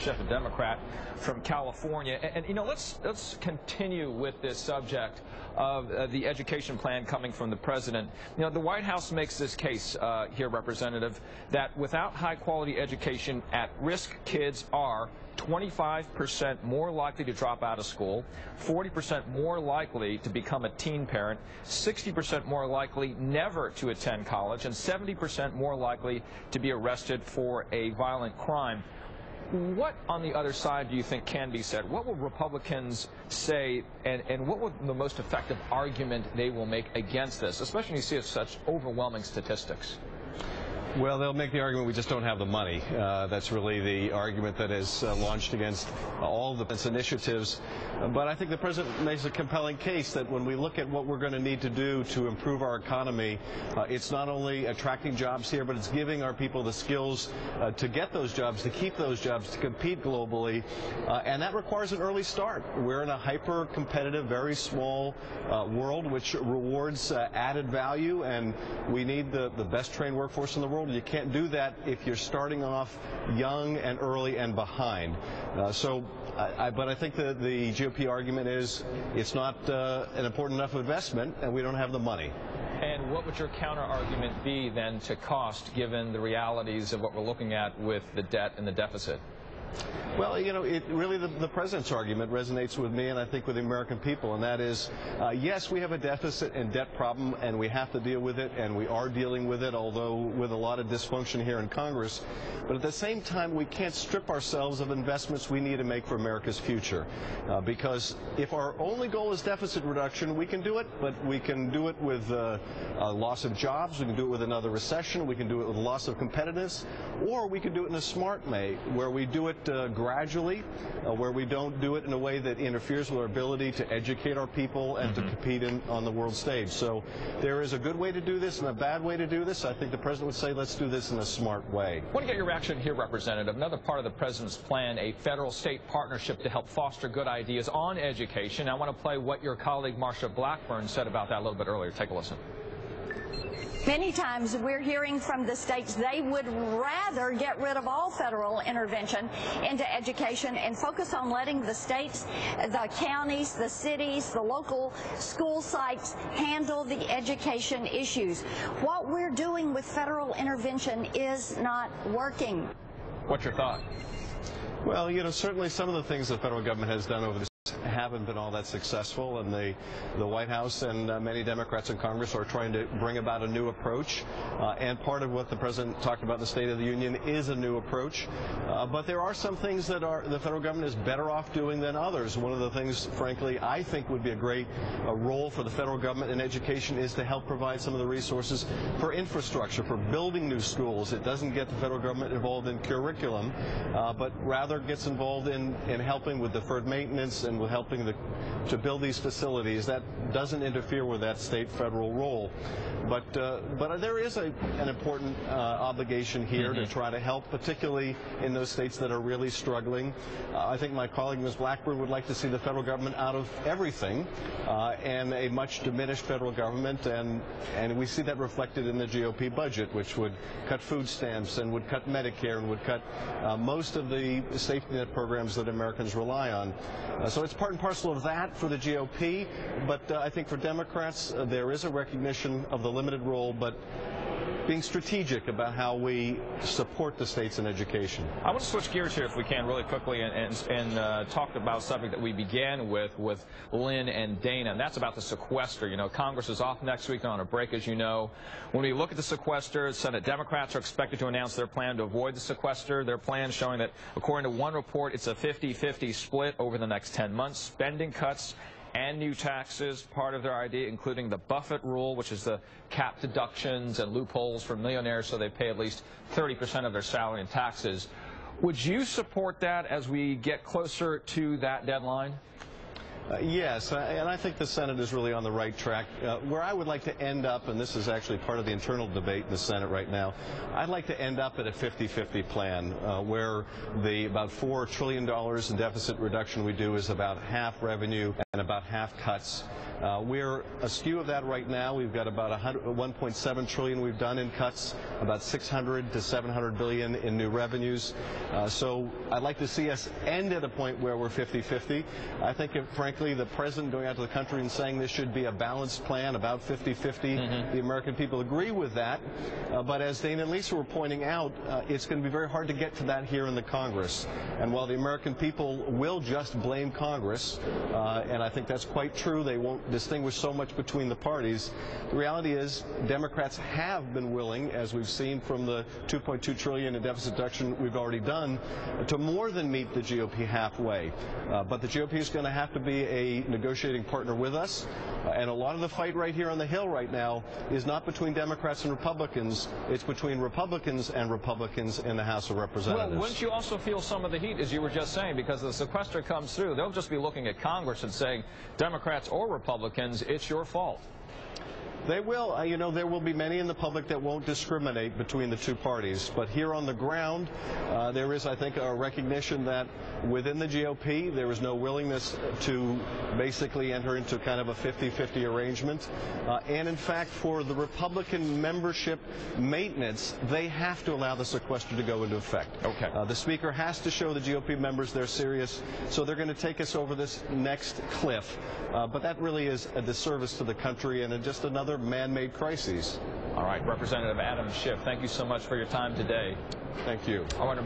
Schiff, a Democrat from California. And you know, let's continue with this subject of the education plan coming from the president. You know, the White House makes this case here, Representative, that without high-quality education, at-risk kids are 25% more likely to drop out of school, 40% more likely to become a teen parent, 60% more likely never to attend college, and 70% more likely to be arrested for a violent crime. What on the other side do you think can be said? What will Republicans say, and what will the most effective argument they will make against this, especially when you see such overwhelming statistics? Well, they'll make the argument we just don't have the money. That's really the argument that is launched against all of the initiatives. But I think the president makes a compelling case that when we look at what we're going to need to do to improve our economy, it's not only attracting jobs here, but it's giving our people the skills to get those jobs, to keep those jobs, to compete globally. And that requires an early start. We're in a hyper-competitive, very small world which rewards added value, and we need the best trained workforce in the world. You can't do that if you're starting off young and early and behind. But I think the GOP argument is it's not an important enough investment, and we don't have the money. And what would your counter-argument be then to cost, given the realities of what we're looking at with the debt and the deficit? Well, you know, the president's argument resonates with me and I think with the American people, and that is, yes, we have a deficit and debt problem, and we have to deal with it, and we are dealing with it, although with a lot of dysfunction here in Congress. But at the same time, we can't strip ourselves of investments we need to make for America's future. Because if our only goal is deficit reduction, we can do it, but we can do it with a loss of jobs, we can do it with another recession, we can do it with loss of competitiveness, or we can do it in a smart way, where we do it gradually, where we don't do it in a way that interferes with our ability to educate our people and to compete on the world stage. So there is a good way to do this and a bad way to do this. I think the president would say let's do this in a smart way. I want to get your reaction here, Representative. Another part of the president's plan, a federal-state partnership to help foster good ideas on education. I want to play what your colleague Marsha Blackburn said about that a little bit earlier. Take a listen. Many times we're hearing from the states they would rather get rid of all federal intervention into education and focus on letting the states, the counties, the cities, the local school sites handle the education issues. What we're doing with federal intervention is not working. What's your thought? Well, you know, certainly some of the things the federal government has done over the haven't been all that successful, and the White House and many Democrats in Congress are trying to bring about a new approach, and part of what the president talked about in the State of the Union is a new approach, but there are some things that the federal government is better off doing than others. One of the things, frankly, I think would be a great role for the federal government in education is to help provide some of the resources for infrastructure, for building new schools. It doesn't get the federal government involved in curriculum, but rather gets involved in helping with deferred maintenance and with helping to build these facilities. That doesn't interfere with that state-federal role. But there is an important obligation here to try to help, particularly in those states that are really struggling. I think my colleague, Ms. Blackburn, would like to see the federal government out of everything and a much diminished federal government, and we see that reflected in the GOP budget, which would cut food stamps and would cut Medicare and would cut most of the safety net programs that Americans rely on. So it's part and parcel of that for the GOP, but I think for Democrats there is a recognition of the limited role, but being strategic about how we support the states in education. I want to switch gears here, if we can, really quickly, and talk about a subject that we began with Lynn and Dana, and that's about the sequester. You know, Congress is off next week on a break, as you know. When we look at the sequester, Senate Democrats are expected to announce their plan to avoid the sequester. Their plan showing that, according to one report, it's a 50-50 split over the next 10 months. Spending cuts and new taxes, part of their idea, including the Buffett rule, which is the cap deductions and loopholes for millionaires so they pay at least 30% of their salary in taxes. Would you support that as we get closer to that deadline? Yes, and I think the Senate is really on the right track. Where I would like to end up, and this is actually part of the internal debate in the Senate right now, I'd like to end up at a 50-50 plan where the about $4 trillion in deficit reduction we do is about half revenue and about half cuts. We're askew of that right now. We've got about $1.7 trillion we've done in cuts, about $600 to $700 billion in new revenues. So I'd like to see us end at a point where we're 50-50. I think, frankly, the president going out to the country and saying this should be a balanced plan, about 50-50, the American people agree with that. But as Dana and Lisa were pointing out, it's going to be very hard to get to that here in the Congress. And while the American people will just blame Congress, and I think that's quite true, they won't distinguish so much between the parties. The reality is Democrats have been willing, as we've seen from the $2.2 trillion in deficit reduction we've already done, to more than meet the GOP halfway. But the GOP is going to have to be a negotiating partner with us. And a lot of the fight right here on the Hill right now is not between Democrats and Republicans. It's between Republicans and Republicans in the House of Representatives. Well, wouldn't you also feel some of the heat, as you were just saying, because the sequester comes through? They'll just be looking at Congress and saying, Democrats or Republicans, it's your fault. They will. You know, there will be many in the public that won't discriminate between the two parties. But here on the ground, there is, I think, a recognition that within the GOP, there is no willingness to basically enter into kind of a 50-50 arrangement. And, in fact, for the Republican membership maintenance, they have to allow the sequester to go into effect. Okay. The Speaker has to show the GOP members they're serious, so they're going to take us over this next cliff. But that really is a disservice to the country and just another man-made crises. All right, Representative Adam Schiff, thank you so much for your time today. Thank you. I want to